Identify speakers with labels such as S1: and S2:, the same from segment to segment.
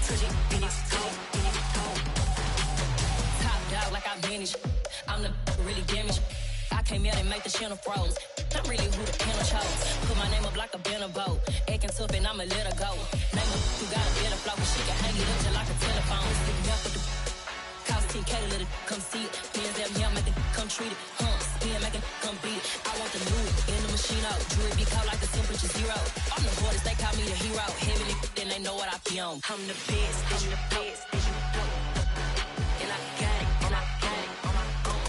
S1: touch it, then it's cold. Top dog like I manage. I'm the really damaged. I came out and make the channel froze. I'm really who the panel chose. Put my name up like a banner boat. Acting tough and I'ma let her go. Name her who got a better flow. She can hang it up just like a telephone. Sticking up with the cost 10K to let it come see it. Pins that me, I make it come treat it. Spin, make it come beat it. I want the new in the machine out. Jewelry be cold like the temperature zero. I'm the hardest, they call me the hero. Heavily, then they know what I be on. I'm the best, I'm the best, and you know. And I got it, and I got it on my own.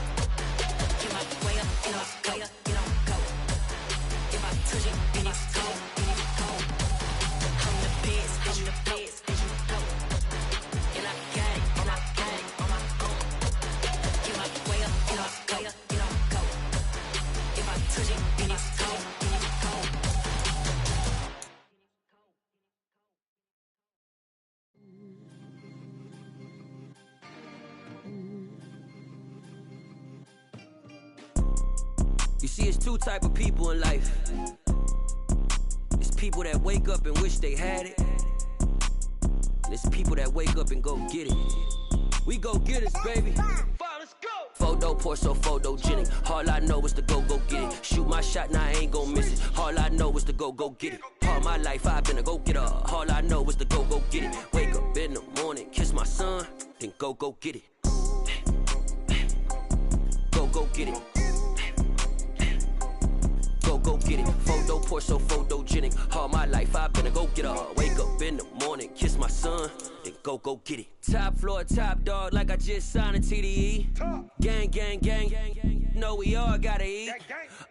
S1: Get my way up, get my way up, get on go. If I touch it, then it's cold, then it's cold. I'm the best, and you know. And I got it, and I got it on my own. Get my way up, get my way up, get on go. If I touch it, then it's cold, then it's cold.
S2: You see, it's two type of people in life. It's people that wake up and wish they had it. And it's people that wake up and go get it. We go get it, baby. Let's go. Photo pour so photogenic. All I know is to go get it. Shoot my shot, now I ain't gon' miss it. All I know is to go get it. All my life I've been a go getter. All I know is to go get it. Wake up in the morning, kiss my son, then go get it. Go get it. Go get it. Photo pour so photogenic. All my life I've been a go getter. Wake up in the morning, kiss my son, then go get it. Top floor, top dog, like I just signed a TDE. Gang, gang, gang, gang, gang. Know we all gotta eat.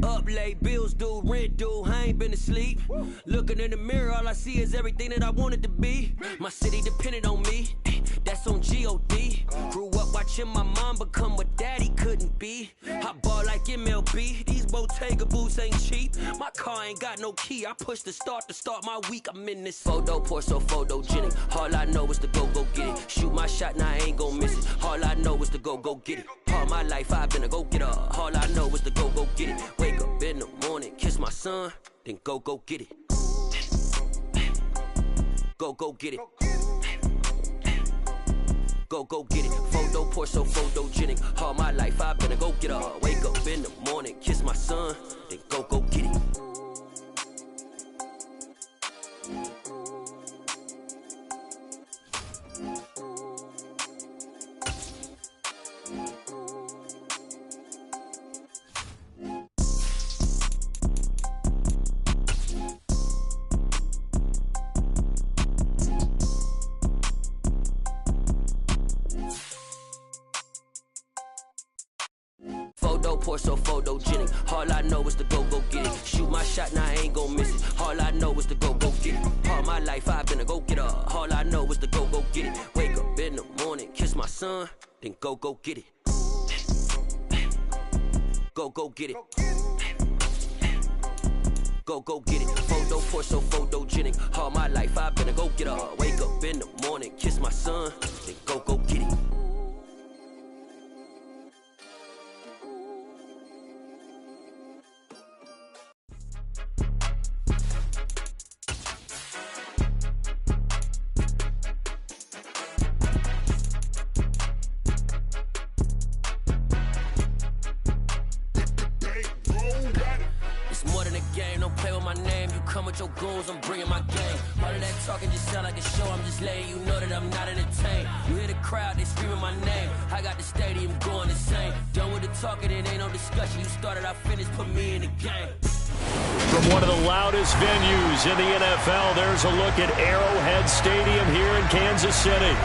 S2: Up late, bills due, rent due. I ain't been asleep. Looking in the mirror, all I see is everything that I wanted to be. My city depended on me. That's on G.O.D. Grew up watching my mom become what daddy couldn't be. I ball like MLB. These Bottega boots ain't cheap. My car ain't got no key. I push the start to start my week. I'm in this photo pour so photogenic. All I know is to go get it. Shoot my shot, now I ain't gon' miss it. All I know is to go get it. All my life I've been a go getter. All I know is to go get it. Wake up in the morning, kiss my son, then go get it. Go get it. Go get it. Photo pour so photogenic. All my life I've been a go getter. Wake up in the morning, kiss my son, then go get it. Photo pour so photogenic. All I know is to go get it. Shoot my shot, now I ain't gon' miss it. All I know is to go get it. All my life I've been a go getter. All I know is to go get it. Wake up in the morning, kiss my son, then go get it. Go get it. Go get it. Photo pour so photogenic. All my life I've been a go getter. Wake up in the morning, kiss my son, then go get it. With your goons, I'm bringing my gang. All of that talking just sound like a show. I'm just letting you know that I'm not entertained. You hear the crowd, they screaming my name. I got the stadium going insane. Done with the talking, it ain't no discussion. You started, I finished, put me in the game.
S3: From one of the loudest venues in the NFL, there's a look at Arrowhead Stadium here in Kansas City.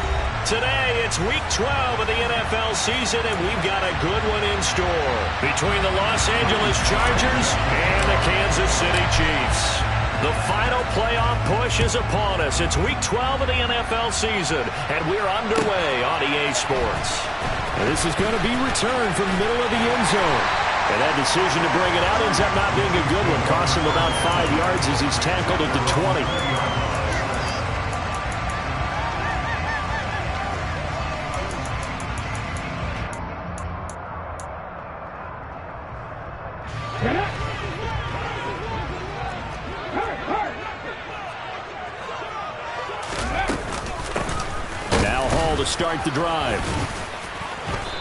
S3: Today, it's Week 12 of the NFL season, and we've got a good one in store between the Los Angeles Chargers and the Kansas City Chiefs. The final playoff push is upon us. It's Week 12 of the NFL season, and we're underway on EA Sports.
S4: And this is going to be returned from the middle of the end zone.
S3: And that decision to bring it out ends up not being a good one. Costs him about 5 yards as he's tackled at the 20. to start the drive.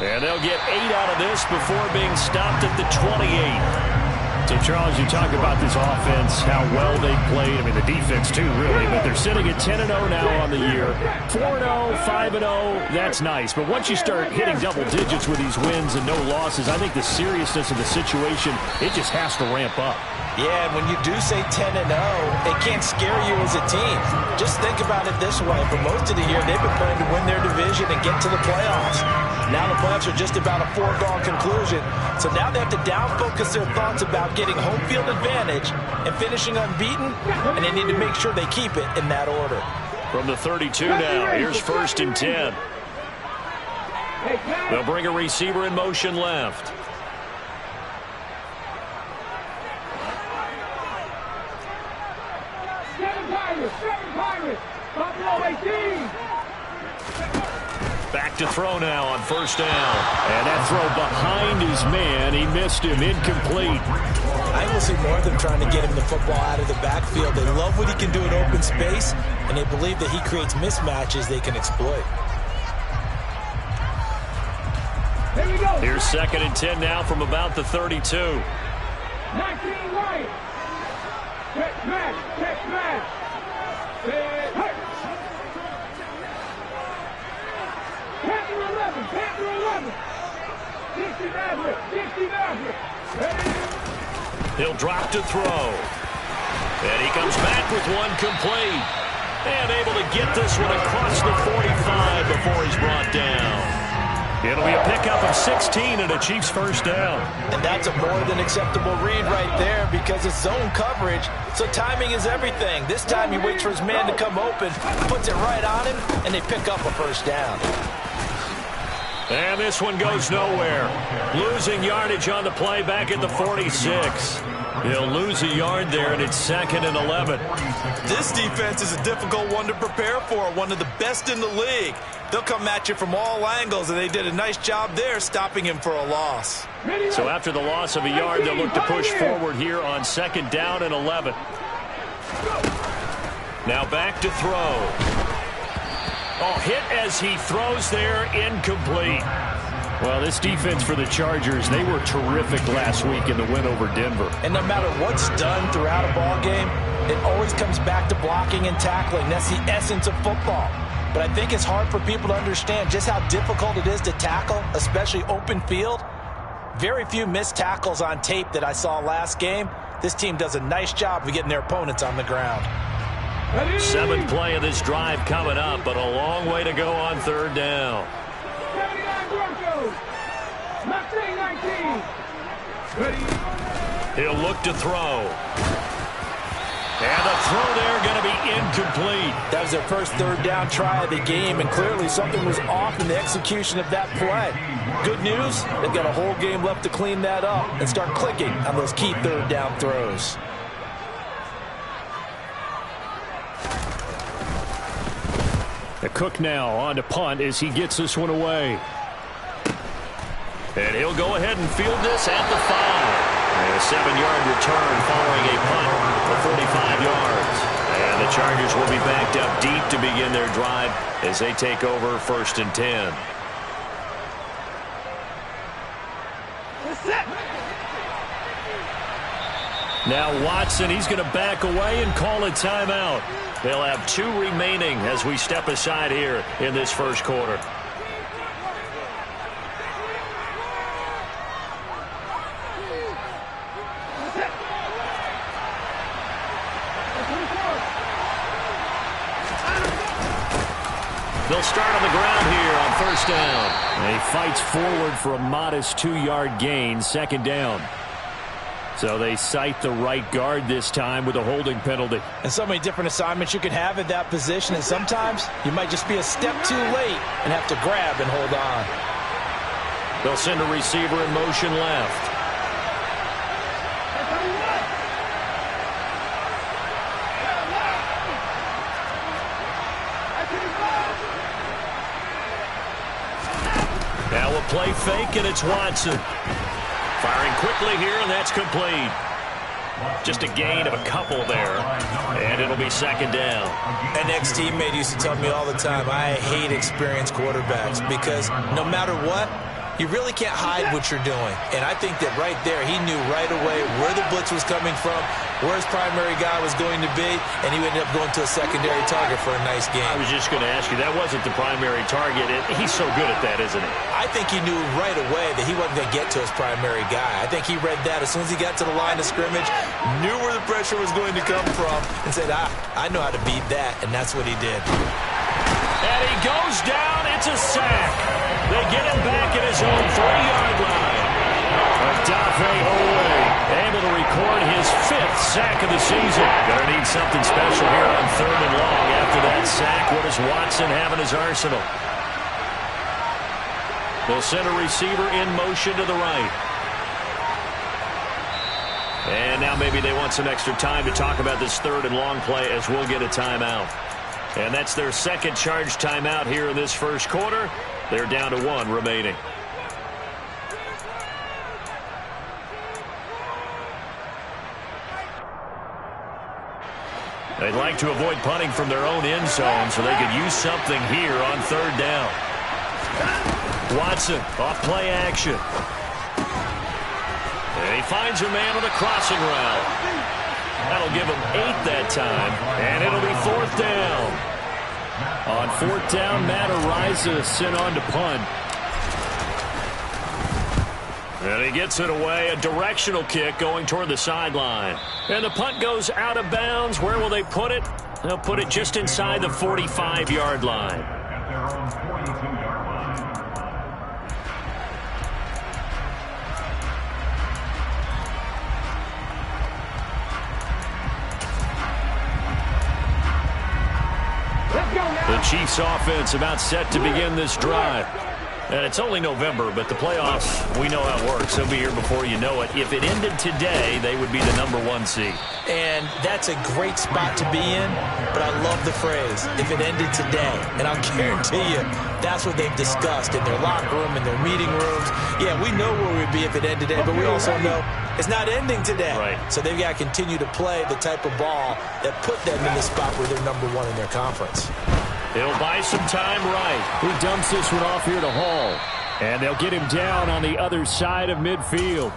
S3: And they'll get 8 out of this before being stopped at the 28.
S4: So, Charles, you talk about this offense, how well they played. I mean, the defense, too, really. But they're sitting at 10-0 now on the year. 4-0, 5-0, that's nice. But once you start hitting double digits with these wins and no losses, I think the seriousness of the situation, it just has to ramp up.
S5: Yeah, and when you do say 10-0, it can't scare you as a team. Just think about it this way. For most of the year, they've been playing to win their division and get to the playoffs. Now the playoffs are just about a foregone conclusion. So now they have to down-focus their thoughts about getting home field advantage and finishing unbeaten, and they need to make sure they keep it in that order.
S3: From the 32 now, here's 1st and 10. They'll bring a receiver in motion left. Back to throw now on 1st down.
S4: And that throw behind his man, he missed him, incomplete.
S5: I will see more of them trying to get him the football out of the backfield. They love what he can do in open space, and they believe that he creates mismatches they can exploit.
S3: Here's 2nd and 10 now from about the 32.
S6: 19 right. Check smash. Panther 11. 60
S3: He'll drop to throw. And he comes back with one complete. And able to get this one across the 45 before he's brought down. It'll be a pickup of 16 and a Chiefs 1st down.
S5: And that's a more than acceptable read right there because it's zone coverage, so timing is everything. This time he waits for his man to come open, puts it right on him, and they pick up a 1st down.
S3: And this one goes nowhere. Losing yardage on the play back at the 46. He'll lose a yard there, and it's 2nd and 11.
S5: This defense is a difficult one to prepare for, one of the best in the league. They'll come at you from all angles, and they did a nice job there stopping him for a loss.
S3: So after the loss of a yard, they'll look to push forward here on 2nd down and 11. Now back to throw. Oh, hit as he throws there, incomplete.
S4: Well, this defense for the Chargers, they were terrific last week in the win over Denver.
S5: And no matter what's done throughout a ball game, it always comes back to blocking and tackling. That's the essence of football. But I think it's hard for people to understand just how difficult it is to tackle, especially open field. Very few missed tackles on tape that I saw last game. This team does a nice job of getting their opponents on the ground.
S3: 7th play of this drive coming up, but a long way to go on 3rd down.
S6: 79 Broncos. Mustang 19. Ready.
S3: He'll look to throw. And the throw there going to be incomplete.
S5: That was their first 3rd down try of the game, and clearly something was off in the execution of that play. Good news, they've got a whole game left to clean that up and start clicking on those key 3rd down throws.
S4: The Cook now on to punt as he gets this one away.
S3: And he'll go ahead and field this at the 5. And a 7-yard return following a punt for 45 yards. And the Chargers will be backed up deep to begin their drive as they take over 1st and 10. Now Watson, he's going to back away and call a timeout. They'll have 2 remaining as we step aside here in this 1st quarter. They'll start on the ground here on 1st down.
S4: And he fights forward for a modest 2-yard gain, 2nd down. So they cite the right guard this time with a holding penalty.
S5: And so many different assignments you can have at that position, and sometimes you might just be a step too late and have to grab and hold on.
S3: They'll send a receiver in motion left. Now a play fake, and it's Watson. Firing quickly here, and that's complete. Just a gain of a couple there, and it'll be second down.
S5: An ex-teammate used to tell me all the time, I hate experienced quarterbacks because no matter what, you really can't hide what you're doing. And I think that right there, he knew right away where the blitz was coming from, where his primary guy was going to be, and he ended up going to a secondary target for a nice game.
S3: I was just going to ask you, that wasn't the primary target. He's so good at that, isn't he?
S5: I think he knew right away that he wasn't going to get to his primary guy. I think he read that as soon as he got to the line of scrimmage, knew where the pressure was going to come from, and said, I know how to beat that, and that's what he did.
S3: And he goes down. It's a sack. They get him back at his own 3-yard line. Odafe Oweh able to record his 5th sack of the season. Gonna need something special here on 3rd and long. After that sack, what does Watson have in his arsenal? They'll send a receiver in motion to the right. And now maybe they want some extra time to talk about this 3rd and long play as we'll get a timeout. And that's their second charge timeout here in this first quarter. They're down to 1 remaining. They'd like to avoid punting from their own end zone so they could use something here on 3rd down. Watson off play action. And he finds a man on the crossing route. That'll give him 8 that time, and it'll be 4th down.
S4: On 4th down, Matt Araiza sent on to punt.
S3: And he gets it away, a directional kick going toward the sideline. And the punt goes out of bounds. Where will they put it? They'll put it just inside the 45-yard line. The Chiefs offense about set to begin this drive. And it's only November, but the playoffs, we know how it works. They'll be here before you know it. If it ended today, they would be the #1 seed.
S5: And that's a great spot to be in, but I love the phrase, if it ended today. And I'll guarantee you, that's what they've discussed in their locker room, in their meeting rooms. Yeah, we know where we'd be if it ended today, but we also know it's not ending today.
S3: Right.
S5: So they've got to continue to play the type of ball that put them in the spot where they're #1 in their conference.
S3: He'll buy some time right.
S4: He dumps this one off here to Hall. And they'll get him down on the other side of midfield.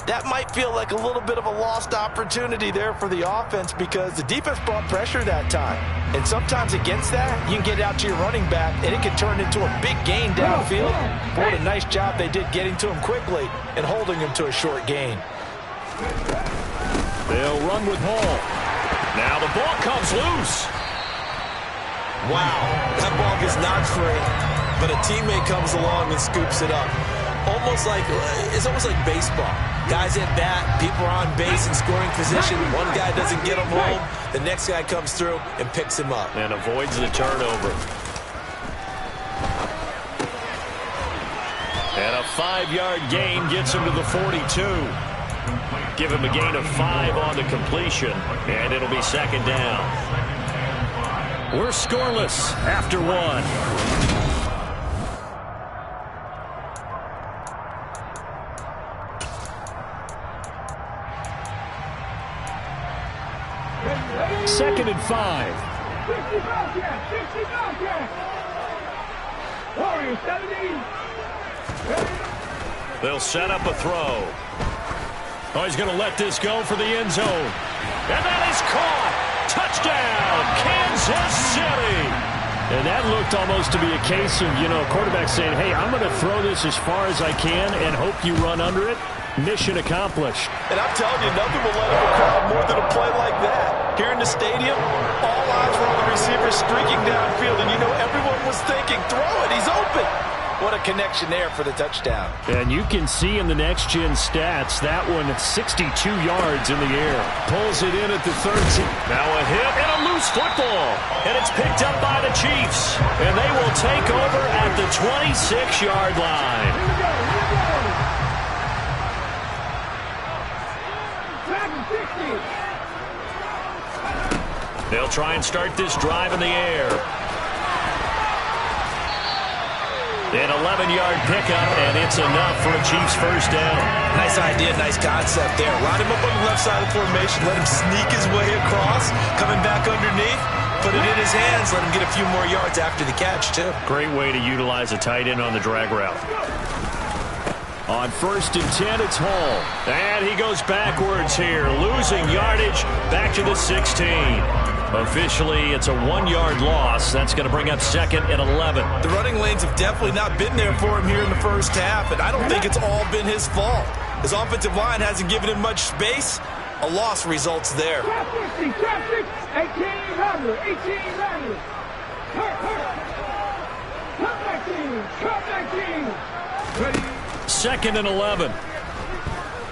S5: That might feel like a little bit of a lost opportunity there for the offense because the defense brought pressure that time. And sometimes against that, you can get out to your running back, and it can turn into a big gain downfield. Boy, what a nice job they did getting to him quickly and holding him to a short gain.
S4: They'll run with Hall.
S3: Now the ball comes loose.
S5: Wow, that ball gets knocked free, but a teammate comes along and scoops it up. It's almost like baseball. Guys at bat, people are on base in scoring position. One guy doesn't get him home. The next guy comes through and picks him up.
S3: And avoids the turnover. And a 5-yard gain gets him to the 42. Give him a gain of 5 on the completion, and it'll be second down. We're scoreless after 1.
S4: Second and 5.
S6: 60 Bobcats! 60 Bobcats! Warriors 70.
S3: They'll set up a throw. Oh, he's going to let this go for the end zone. And that is caught. Touchdown, Kansas City.
S4: And that looked almost to be a case of, quarterback saying, hey, I'm going to throw this as far as I can and hope you run under it. Mission accomplished.
S5: And I'm telling you, nothing will let up a crowd more than a play like that. Here in the stadium, all eyes were on the receiver streaking downfield, and everyone was thinking, throw it, he's open. What a connection there for the touchdown.
S4: And you can see in the next-gen stats, that one 62 yards in the air. Pulls it in at the 13.
S3: Now a hit and a loose football. And it's picked up by the Chiefs. And they will take over at the 26-yard line. They'll try and start this drive in the air. An 11-yard pickup, and it's enough for a Chiefs first down.
S5: Nice idea, nice concept there. Line him up on the left side of the formation. Let him sneak his way across. Coming back underneath. Put it in his hands. Let him get a few more yards after the catch, too.
S3: Great way to utilize a tight end on the drag route. On 1st and 10, it's Hall. And he goes backwards here, losing yardage back to the 16. Officially, it's a 1-yard loss. That's going to bring up 2nd and 11.
S5: The running lanes have definitely not been there for him here in the first half, and I don't think it's all been his fault. His offensive line hasn't given him much space. A loss results there.
S6: 18 Rattler. Cut back team. Ready?
S3: 2nd and 11.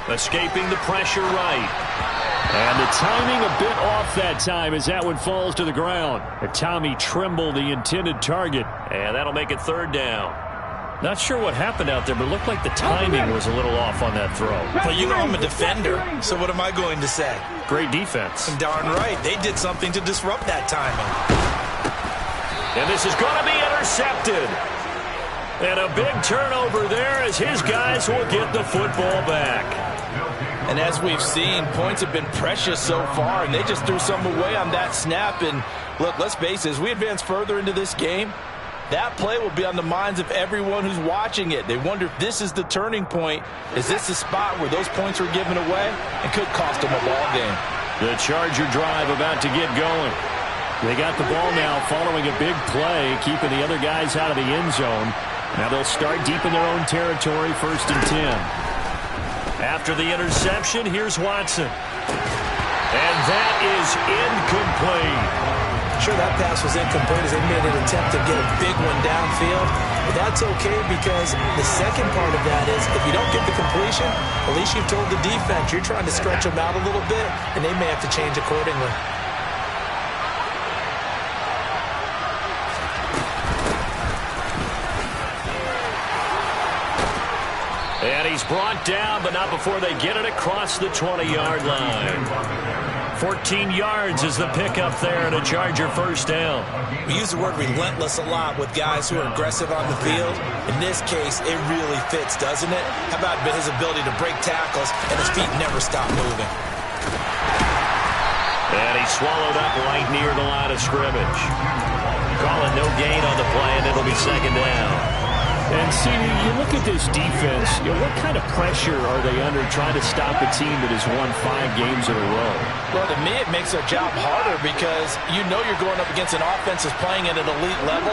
S3: Escaping the pressure right. And the timing a bit off that time as that one falls to the ground. Tommy Tremble, the intended target. And that'll make it 3rd down. Not sure what happened out there, but it looked like the timing was a little off on that throw.
S5: Well, you know I'm a defender, so what am I going to say?
S3: Great defense.
S5: And darn right, they did something to disrupt that timing.
S3: And this is going to be intercepted. And a big turnover there as his guys will get the football back.
S5: And as we've seen, points have been precious so far, and they just threw some away on that snap. And look, let's face it, as we advance further into this game, that play will be on the minds of everyone who's watching it. They wonder if this is the turning point. Is this the spot where those points were given away and could cost them a ball game?
S3: The Charger drive about to get going. They got the ball now following a big play, keeping the other guys out of the end zone. Now they'll start deep in their own territory, 1st and 10. After the interception, here's Watson. And that is incomplete.
S5: Sure, that pass was incomplete as they made an attempt to get a big one downfield. But that's okay because the second part of that is if you don't get the completion, at least you've told the defense you're trying to stretch them out a little bit, and they may have to change accordingly.
S3: And he's brought down, but not before they get it across the 20-yard line. 14 yards is the pickup there and a Charger first down.
S5: We use the word relentless a lot with guys who are aggressive on the field. In this case, it really fits, doesn't it? How about his ability to break tackles and his feet never stop moving?
S3: And he's swallowed up right near the line of scrimmage. Calling no gain on the play, and it'll be 2nd down.
S4: And see, you look at this defense, what kind of pressure are they under trying to stop a team that has won 5 games in a row?
S5: Well, to me, it makes their job harder because you know you're going up against an offense that's playing at an elite level,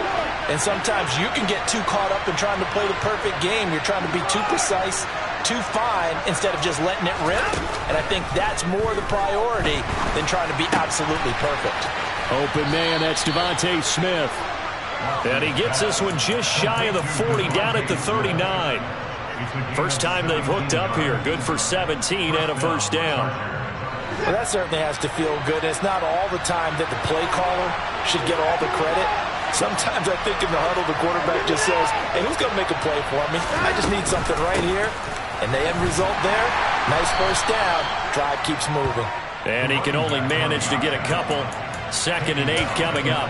S5: and sometimes you can get too caught up in trying to play the perfect game. You're trying to be too precise, too fine, instead of just letting it rip, and I think that's more the priority than trying to be absolutely perfect.
S4: Open man, that's Devontae Smith.
S3: And he gets this one just shy of the 40, down at the 39. First time they've hooked up here. Good for 17 and a first down.
S5: Well, that certainly has to feel good. It's not all the time that the play caller should get all the credit. Sometimes I think in the huddle, the quarterback just says, hey, who's going to make a play for me? I just need something right here. And the end result there, nice first down. Drive keeps moving.
S3: And he can only manage to get a couple. 2nd and 8 coming up.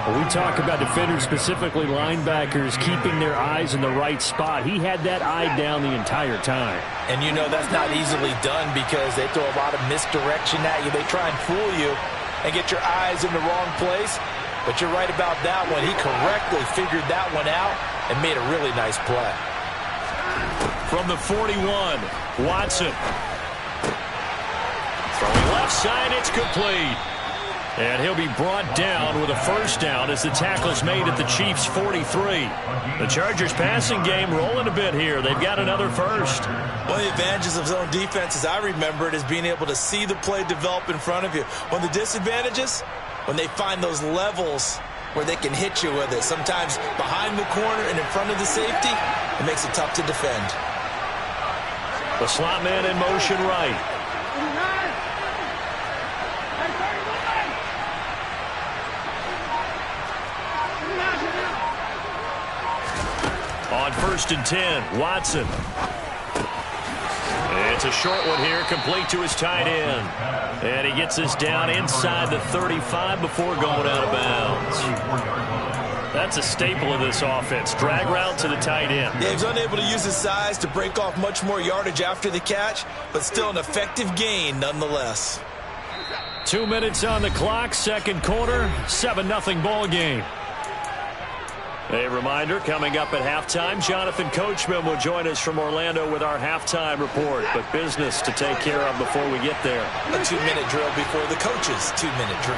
S4: When we talk about defenders, specifically linebackers, keeping their eyes in the right spot. He had that eye down the entire time.
S5: And you know that's not easily done because they throw a lot of misdirection at you. They try and fool you and get your eyes in the wrong place. But you're right about that one. He correctly figured that one out and made a really nice play.
S3: From the 41, Watson. Throwing left side, it's complete. And he'll be brought down with a first down as the tackle's made at the Chiefs' 43. The Chargers' passing game rolling a bit here. They've got another first.
S5: One of the advantages of zone defense, as I remember it, is being able to see the play develop in front of you. One of the disadvantages, when they find those levels where they can hit you with it, sometimes behind the corner and in front of the safety, it makes it tough to defend.
S3: The slot man in motion right. On 1st and 10, Watson. It's a short one here, complete to his tight end. And he gets this down inside the 35 before going out of bounds.
S4: that's a staple of this offense. Drag route to the tight end.
S5: Yeah, he was unable to use his size to break off much more yardage after the catch, but still an effective gain nonetheless.
S4: 2 minutes on the clock, second quarter, 7-0 ball game. A reminder, coming up at halftime, Jonathan Coachman will join us from Orlando with our halftime report, but business to take care of before we get there.
S5: A 2-minute drill before the coach's 2-minute drill.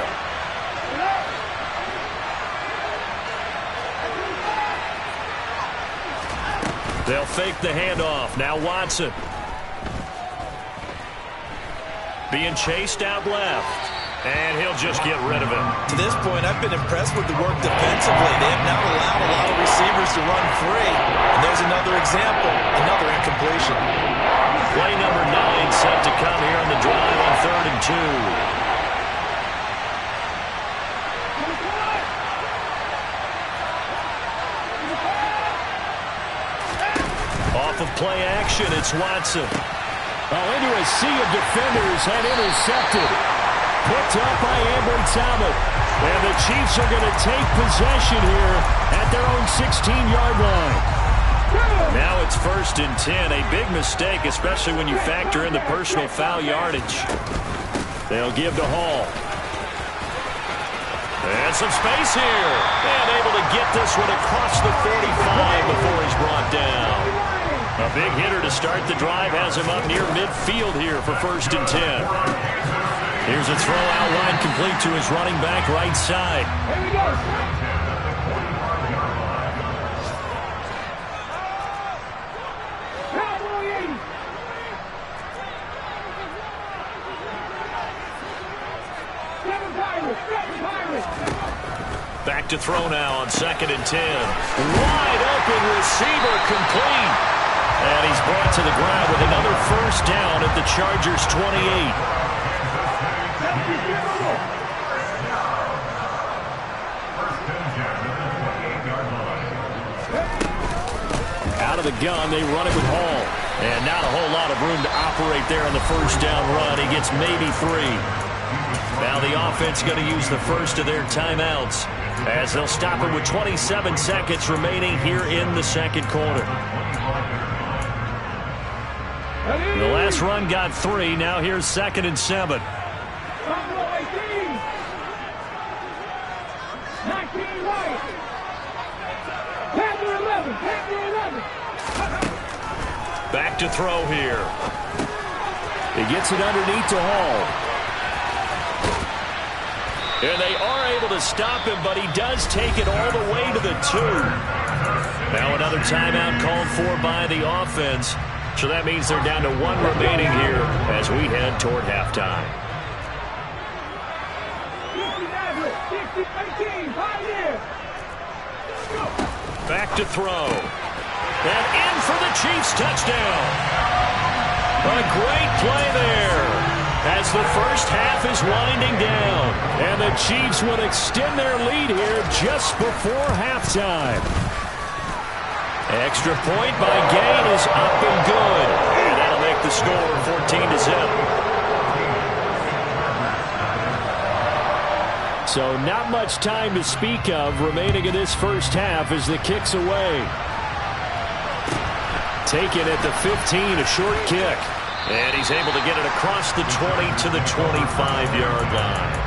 S4: They'll fake the handoff. Now Watson. Being chased out left. And he'll just get rid of it.
S5: To this point, I've been impressed with the work defensively. They have now allowed a lot of receivers to run free. And there's another example, another incompletion.
S4: Play number 9 set to come here on the drive on 3rd and 2. Off of play action, it's Watson.
S3: Into a sea of defenders and intercepted. Picked up by Ambry Talbot. And the Chiefs are going to take possession here at their own 16-yard line.
S4: Now it's 1st and 10. A big mistake, especially when you factor in the personal foul yardage. They'll give to Hall. And some space here. And able to get this one across the 45 before he's brought down. A big hitter to start the drive has him up near midfield here for 1st and 10. Here's a throw out line complete to his running back right side.
S6: Here we go.
S4: Back to throw now on 2nd and 10. Wide open receiver complete. And he's brought to the ground with another 1st down at the Chargers' 28. Out of the gun, they run it with Hall. And not a whole lot of room to operate there on the 1st down run. He gets maybe 3. Now the offense going to use the first of their timeouts as they'll stop it with 27 seconds remaining here in the 2nd quarter. The last run got 3. Now here's 2nd and 7. Back to throw here.
S3: He gets it underneath to Hall.
S4: And they are able to stop him, but he does take it all the way to the 2. Now another timeout called for by the offense. So that means they're down to 1 remaining here as we head toward halftime. Back to throw. And in for the Chiefs touchdown. A great play there as the first half is winding down.
S3: And the Chiefs would extend their lead here just before halftime.
S4: Extra point by Gain is up and good. And that'll make the score 14-0.
S3: So not much time to speak of remaining in this first half as the kick's away.
S4: Taken at the 15, a short kick. And he's able to get it across the 20 to the 25-yard line.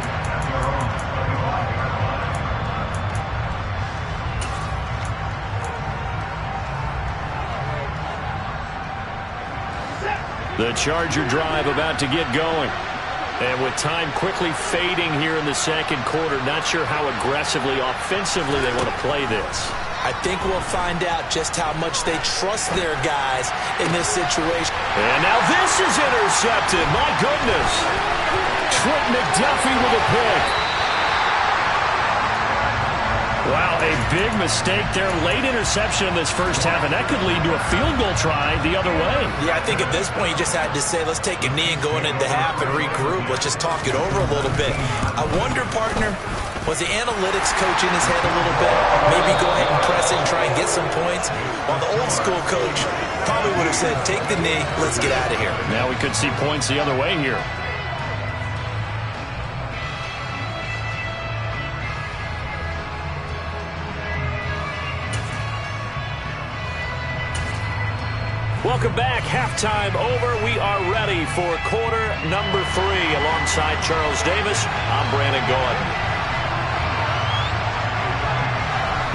S4: The Charger drive about to get going. And with time quickly fading here in the 2nd quarter, not sure how aggressively, offensively they want to play this.
S5: I think we'll find out just how much they trust their guys in this situation.
S4: And now this is intercepted. My goodness.
S3: Trent McDuffie with a pick.
S4: Wow, a big mistake there. Late interception in this first half, and that could lead to a field goal try the other way.
S5: Yeah, I think at this point you just had to say, let's take a knee and go into the half and regroup. Let's just talk it over a little bit. I wonder, partner, was the analytics coach in his head a little bit? Maybe go ahead and press it and try and get some points? While the old school coach probably would have said, take the knee, let's get out of here.
S4: Now we could see points the other way here.
S3: Welcome back. Halftime over. We are ready for quarter number 3. Alongside Charles Davis, I'm Brandon Gaudin.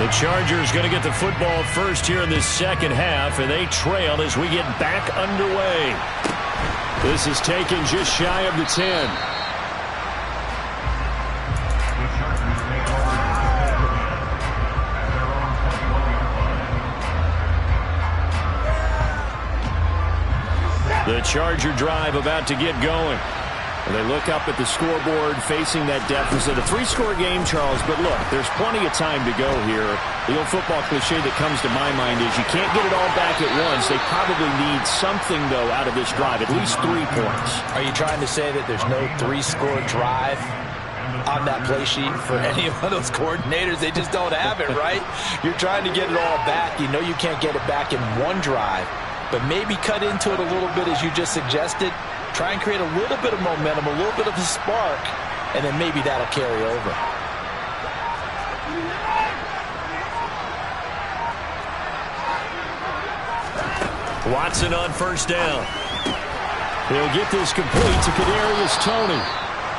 S3: The Chargers going to get the football first here in this second half, and they trail as we get back underway. This is taken just shy of the 10. The Charger drive about to get going. And they look up at the scoreboard facing that deficit. A 3-score game, Charles, but look, there's plenty of time to go here. The old football cliche that comes to my mind is you can't get it all back at once. They probably need something, though, out of this drive, at least 3 points.
S5: Are you trying to say that there's no 3-score drive on that play sheet for any of those coordinators? They just don't have it, right? You're trying to get it all back. You know you can't get it back in one drive, but maybe cut into it a little bit as you just suggested. Try and create a little bit of momentum, a little bit of a spark, and then maybe that'll carry over.
S3: Watson on first down. He'll get this complete to Kadarius Toney.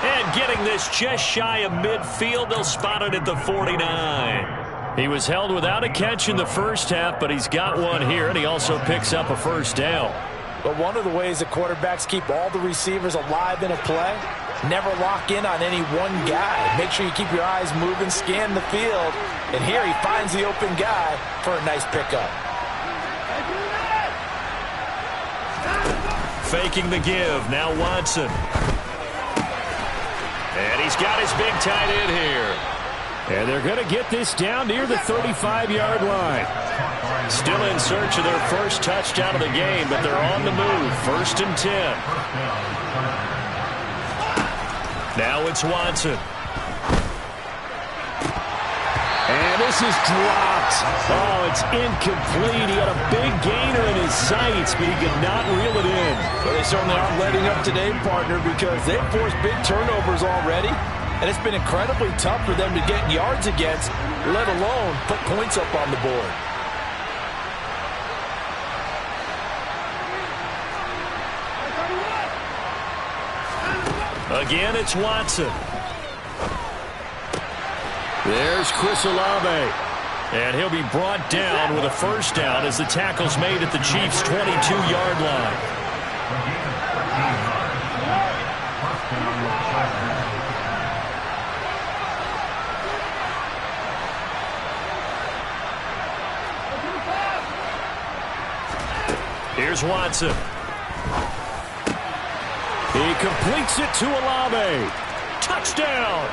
S3: And getting this just shy of midfield, they'll spot it at the 49. He was held without a catch in the first half, but he's got one here, and he also picks up a first down.
S5: But one of the ways that quarterbacks keep all the receivers alive in a play, never lock in on any one guy. Make sure you keep your eyes moving, scan the field. And here he finds the open guy for a nice pickup.
S3: Faking the give, now Watson. And he's got his big tight end here. And they're going to get this down near the 35-yard line. Still in search of their first touchdown of the game, but they're on the move. 1st and 10. Now it's Watson. And this is dropped. Oh, it's incomplete. He had a big gainer in his sights, but he could not reel it in.
S5: Well, they certainly aren't letting up today, partner, because they've forced big turnovers already. And it's been incredibly tough for them to get yards against, let alone put points up on the board.
S3: Again, it's Watson.
S4: There's Chris Olave.
S3: And he'll be brought down with a first down as the tackle's made at the Chiefs' 22-yard line. Here's Watson.
S4: He completes it to Olave.
S3: Touchdown!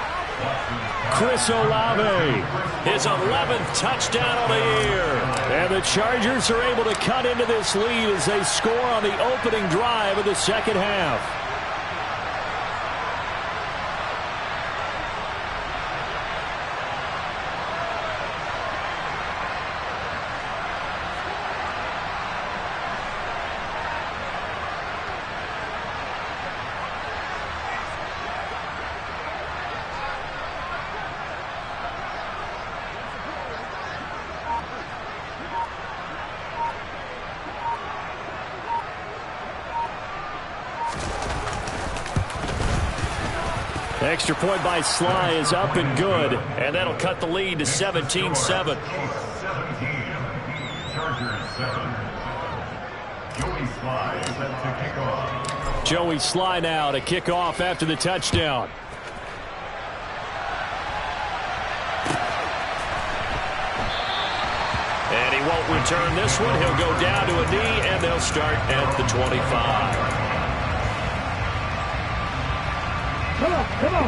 S4: Chris Olave.
S3: His 11th touchdown on the year.
S4: And the Chargers are able to cut into this lead as they score on the opening drive of the second half.
S3: Extra point by Sly is up and good, and that'll cut the lead to 17-7.
S4: Joey Sly now to kick off after the touchdown.
S3: And he won't return this one. He'll go down to a knee, and they'll start at the 25.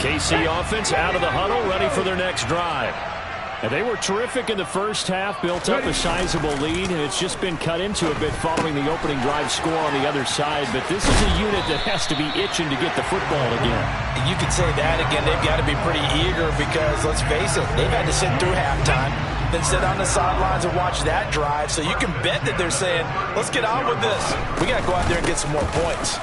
S3: KC offense out of the huddle, ready for their next drive.
S4: And they were terrific in the first half, built up a sizable lead, and it's just been cut into a bit following the opening drive score on the other side. But this is a unit that has to be itching to get the football again.
S5: You could say that again. They've got to be pretty eager because, let's face it, they've had to sit through halftime, then sit on the sidelines and watch that drive. So you can bet that they're saying, let's get on with this. We got to go out there and get some more points.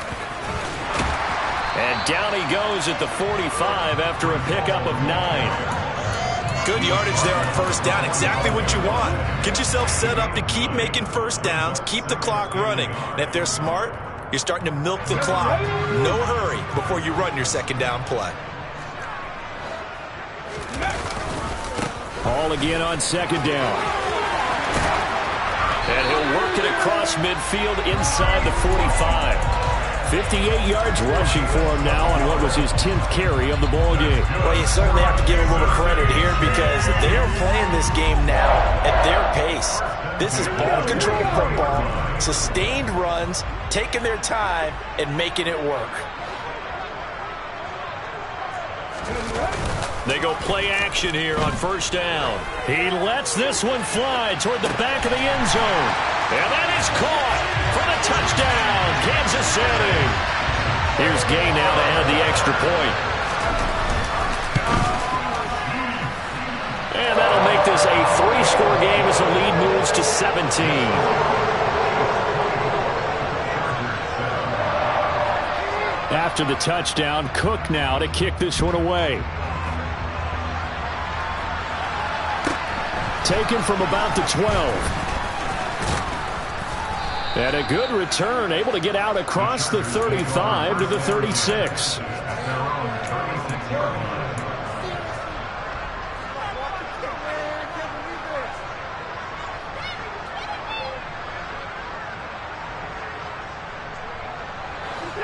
S3: And down he goes at the 45 after a pickup of 9.
S5: Good yardage there on first down. Exactly what you want. Get yourself set up to keep making first downs, keep the clock running. And if they're smart, you're starting to milk the clock. No hurry before you run your second down play.
S4: Ball again on second down. And he'll work it across midfield inside the 45. 58 yards rushing for him now on what was his 10th carry of the ball game.
S5: Well, you certainly have to give him a little credit here because they are playing this game now at their pace. This is ball control football, sustained runs, taking their time, and making it work.
S3: They go play action here on first down.
S4: He lets this one fly toward the back of the end zone.
S3: And that is caught for the touchdown, Kansas City.
S4: Here's Gay now to add the extra point. And that'll make this a 3-score game as the lead moves to 17. After the touchdown, Cook now to kick this one away. Taken from about the 12. And a good return, able to get out across the 35 to the 36.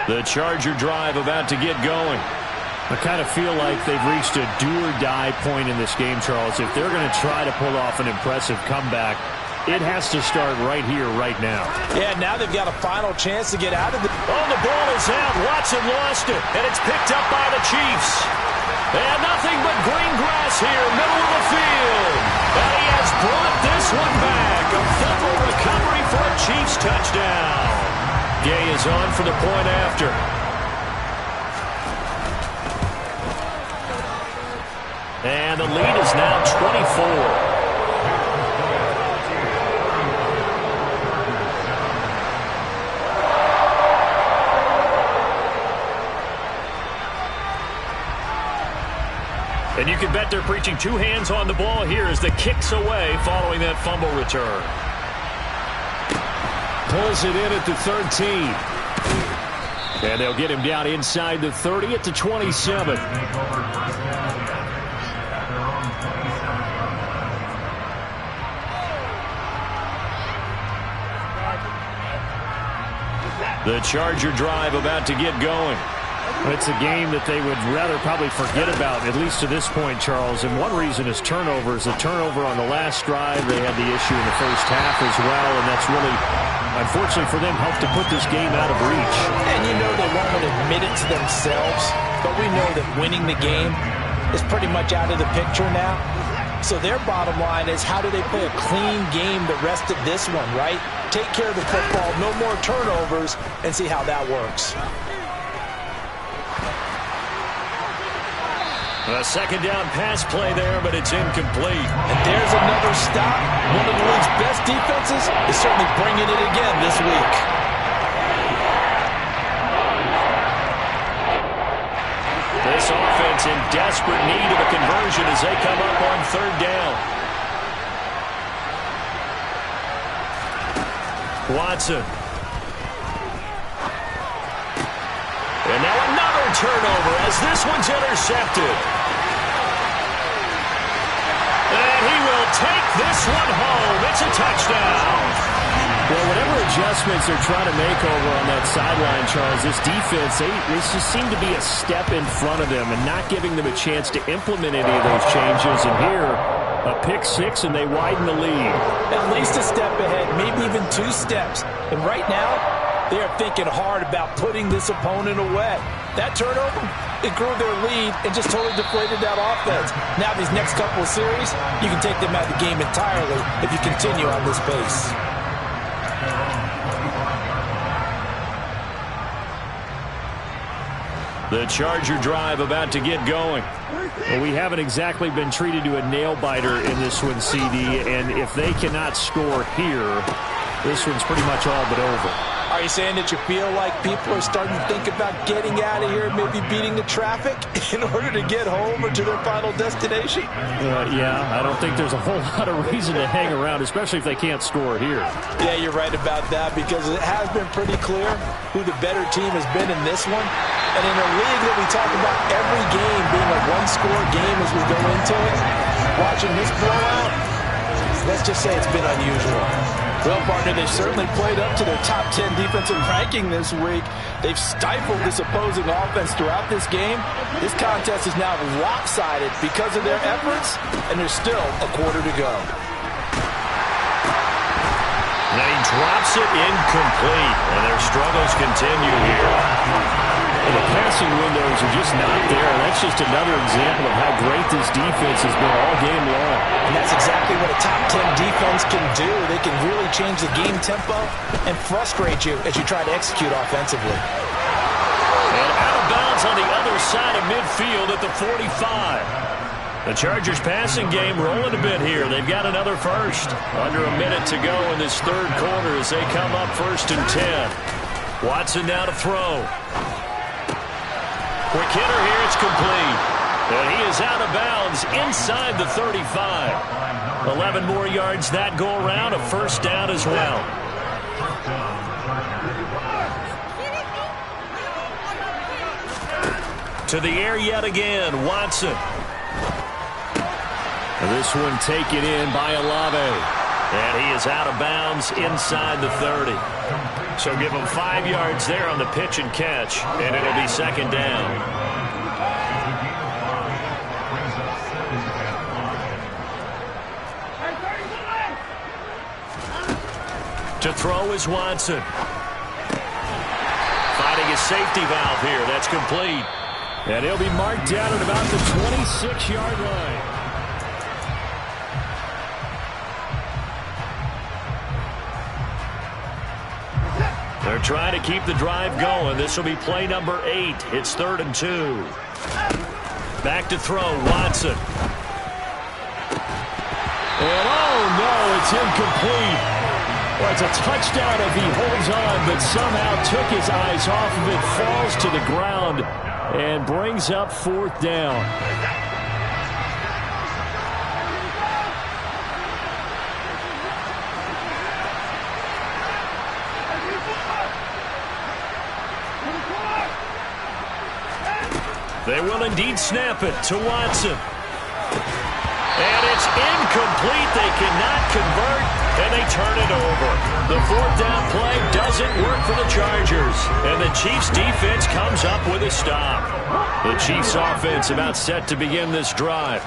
S4: The Charger drive about to get going. I kind of feel like they've reached a do-or-die point in this game, Charles. If they're going to try to pull off an impressive comeback, it has to start right here, right now.
S5: Yeah, now they've got a final chance to get out of the...
S3: Oh, the ball is out. Watson lost it, and it's picked up by the Chiefs. And nothing but green grass here, middle of the field. And he has brought this one back. A fumble recovery for a Chiefs touchdown. Gay is on for the point after. And the lead is now 24. And you can bet they're preaching two hands on the ball here as the kick's away following that fumble return.
S4: Pulls it in at the 13. And they'll get him down inside the 30 at the 27. The Charger drive about to get going. It's a game that they would rather probably forget about, at least to this point, Charles. And one reason is turnovers. The turnover on the last drive, they had the issue in the first half as well, and that's really, unfortunately for them, helped to put this game out of reach.
S5: And you know they won't admit it to themselves, but we know that winning the game is pretty much out of the picture now. So their bottom line is, how do they play a clean game the rest of this one, right? Take care of the football, no more turnovers, and see how that works.
S3: A second down pass play there, but it's incomplete.
S5: And there's another stop. One of the league's best defenses is certainly bringing it again this week.
S3: This offense in desperate need of a conversion as they come up on third down. Watson. And now another turnover as this one's intercepted. And he will take this one home. It's a touchdown.
S4: Well, whatever adjustments they're trying to make over on that sideline, Charles, this defense, they just seem to be a step in front of them and not giving them a chance to implement any of those changes. And here, a pick six, and they widen the lead.
S5: At least a step ahead, maybe even 2 steps. And right now, they are thinking hard about putting this opponent away. That turnover, it grew their lead and just totally deflated that offense. Now these next couple of series, you can take them out of the game entirely if you continue on this pace.
S3: The Charger drive about to get going.
S4: Well, we haven't exactly been treated to a nail-biter in this one, CD, and if they cannot score here, this one's pretty much all but over.
S5: Are you saying that you feel like people are starting to think about getting out of here, maybe beating the traffic in order to get home or to their final destination?
S4: Yeah, I don't think there's a whole lot of reason to hang around, especially if they can't score here.
S5: Yeah, you're right about that, because it has been pretty clear who the better team has been in this one. And in a league that we talk about every game being a one-score game as we go into it, watching this blowout, let's just say it's been unusual. Well, partner, they've certainly played up to their top 10 defensive ranking this week. They've stifled this opposing offense throughout this game. This contest is now lopsided because of their efforts, and there's still a quarter to go.
S3: And he drops it incomplete, and their struggles continue here.
S4: The passing windows are just not there. That's just another example of how great this defense has been all game long.
S5: And that's exactly what a top 10 defense can do. They can really change the game tempo and frustrate you as you try to execute offensively.
S3: And out of bounds on the other side of midfield at the 45. The Chargers passing game rolling a bit here. They've got another first. Under a minute to go in this third quarter as they come up 1st and 10. Watson now to throw. Quick hitter here, it's complete. And he is out of bounds inside the 35. 11 more yards that go around, a first down as well. To the air yet again, Watson.
S4: This one taken in by Olave.
S3: And he is out of bounds inside the 30. So give him 5 yards there on the pitch and catch, and it'll be second down. To throw is Watson. Finding his safety valve here. That's complete.
S4: And he'll be marked down at about the 26-yard line.
S3: They're trying to keep the drive going. This will be play number 8. It's 3rd and 2. Back to throw, Watson.
S4: And oh no, it's incomplete. Well, it's a touchdown if he holds on, but somehow took his eyes off of it, falls to the ground, and brings up 4th down.
S3: They will indeed snap it to Watson. And it's incomplete. They cannot convert, and they turn it over. The 4th down play doesn't work for the Chargers, and the Chiefs' defense comes up with a stop. The Chiefs' offense about set to begin this drive.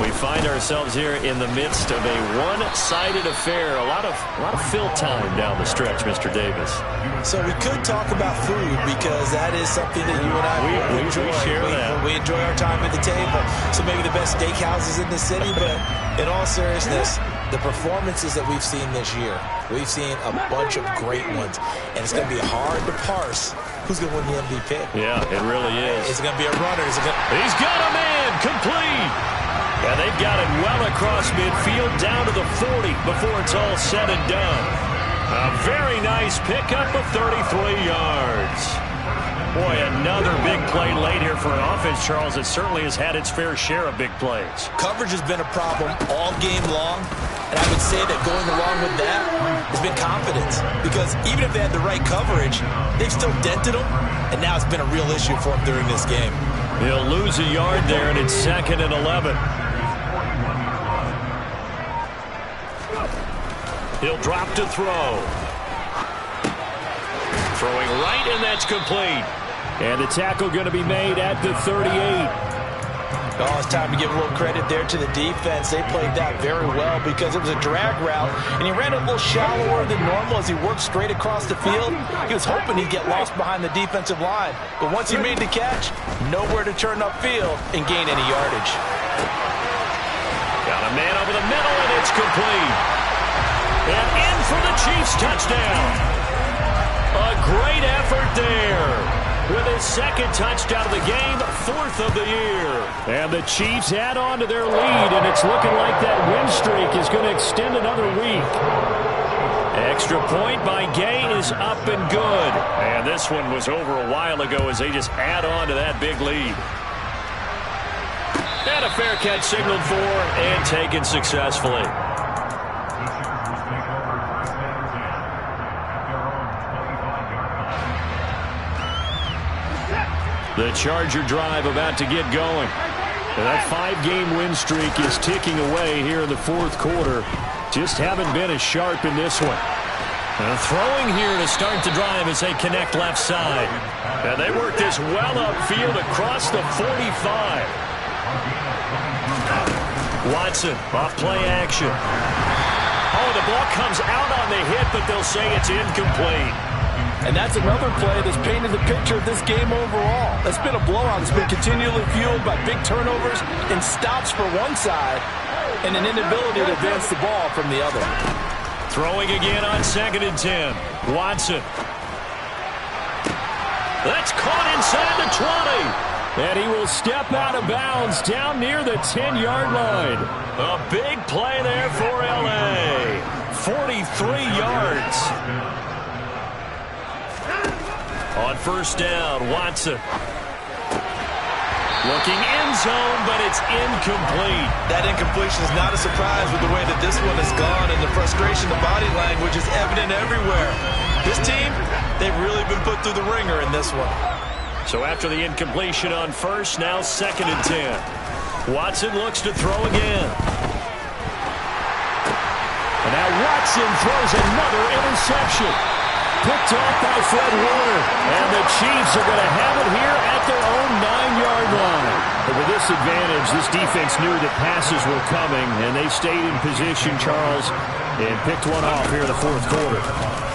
S3: We find ourselves here in the midst of a one-sided affair. A lot of fill time down the stretch, Mr. Davis.
S5: So we could talk about food, because that is something that you and I enjoy.
S3: We share that.
S5: We enjoy our time at the table. So maybe the best steakhouses in the city, but in all seriousness, the performances that we've seen this year, we've seen a bunch of great ones, and it's going to be hard to parse who's going to win the MVP.
S3: Yeah, it really is.
S5: Is it going to be a runner?
S3: He's got a man, complete. And they've got it well across midfield, down to the 40 before it's all said and done. A very nice pickup of 33 yards. Boy, another big play late here for an offense, Charles, that certainly has had its fair share of big plays.
S5: Coverage has been a problem all game long, and I would say that going along with that has been confidence. Because even if they had the right coverage, they've still dented them, and now it's been a real issue for them during this game.
S3: He'll lose a yard there, and it's 2nd and 11. He'll drop to throw. Throwing right, and that's complete.
S4: And the tackle going to be made at the 38.
S5: Oh, it's time to give a little credit there to the defense. They played that very well because it was a drag route, and he ran a little shallower than normal as he worked straight across the field. He was hoping he'd get lost behind the defensive line, but once he made the catch, nowhere to turn upfield and gain any yardage.
S3: Got a man over the middle, and it's complete. And in for the Chiefs touchdown. A great effort there. With his 2nd touchdown of the game, 4th of the year.
S4: And the Chiefs add on to their lead, and it's looking like that win streak is going to extend another week.
S3: Extra point by Gay is up and good. And this one was over a while ago as they just add on to that big lead. And a fair catch signaled for and taken successfully. The Charger drive about to get going. And that 5-game win streak is ticking away here in the fourth quarter. Just haven't been as sharp in this one. And throwing here to start the drive as they connect left side. And they work this well upfield across the 45. Watson off play action. Oh, the ball comes out on the hit, but they'll say it's incomplete.
S5: And that's another play that's painted the picture of this game overall. It's been a blowout. It's been continually fueled by big turnovers and stops for one side and an inability to advance the ball from the other.
S3: Throwing again on 2nd and 10. Watson. That's caught inside the 20. And he will step out of bounds down near the 10-yard line. A big play there for L.A. 43 yards. On first down, Watson. Looking end zone, but it's incomplete.
S5: That incompletion is not a surprise with the way that this one has gone, and the frustration, the body language is evident everywhere. This team, they've really been put through the ringer in this one.
S3: So after the incompletion on first, now 2nd and 10. Watson looks to throw again. And now Watson throws another interception. Picked off by Fred Warner. And the Chiefs are going to have it here at their own 9-yard line. But with this advantage, this defense knew that passes were coming, and they stayed in position, Charles, and picked one off here in the fourth quarter.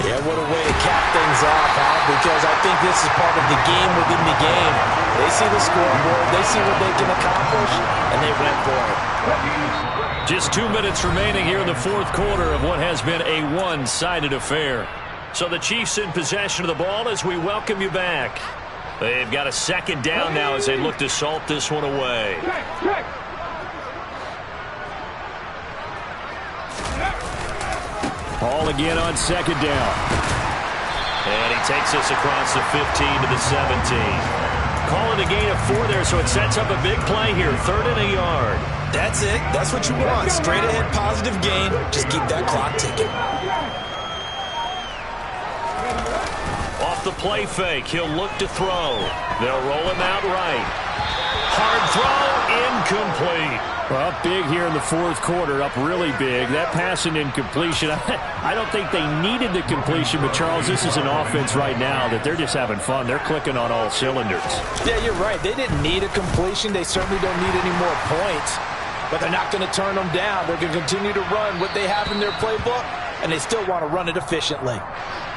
S5: Yeah, what a way to cap things off, huh? Because I think this is part of the game within the game. They see the scoreboard, they see what they can accomplish, and they went for it.
S3: Just 2 minutes remaining here in the fourth quarter of what has been a one-sided affair. So the Chiefs in possession of the ball as we welcome you back. They've got a 2nd down now as they look to salt this one away. Hall again on 2nd down. And he takes us across the 15 to the 17. Call it a gain of 4 there, so it sets up a big play here. 3rd and a yard.
S5: That's it. That's what you want. Straight ahead positive gain. Just keep that clock ticking.
S3: Off the play fake, he'll look to throw. They'll roll him out right. Hard throw, incomplete. Well, up big here in the fourth quarter, up really big. That pass and incompletion, I don't think they needed the completion, but Charles, this is an offense right now that they're just having fun. They're clicking on all cylinders.
S5: Yeah, you're right. They didn't need a completion. They certainly don't need any more points, but they're not going to turn them down. They're going to continue to run what they have in their playbook, and they still want to run it efficiently.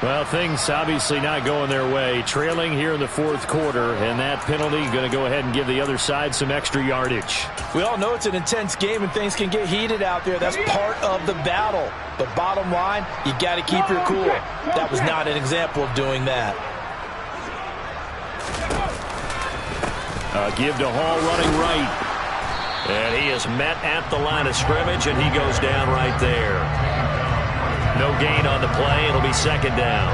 S3: Well, things obviously not going their way. Trailing here in the fourth quarter, and that penalty going to go ahead and give the other side some extra yardage.
S5: We all know it's an intense game and things can get heated out there. That's part of the battle. But bottom line, you got to keep your cool. That was not an example of doing that.
S3: Give to Hall running right. And he is met at the line of scrimmage, and he goes down right there. No gain on the play. It'll be 2nd down.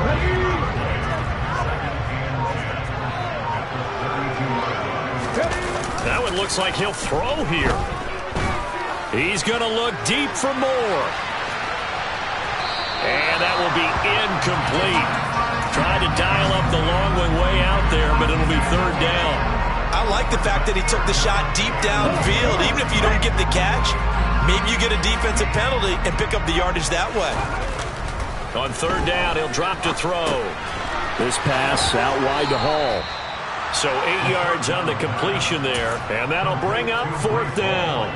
S3: That one looks like he'll throw here. He's going to look deep for more. And that will be incomplete. Tried to dial up the long one way out there, but it'll be 3rd down.
S5: I like the fact that he took the shot deep downfield. Even if you don't get the catch, maybe you get a defensive penalty and pick up the yardage that way.
S3: On 3rd down, he'll drop to throw. This pass out wide to Hall. So 8 yards on the completion there, and that'll bring up 4th down.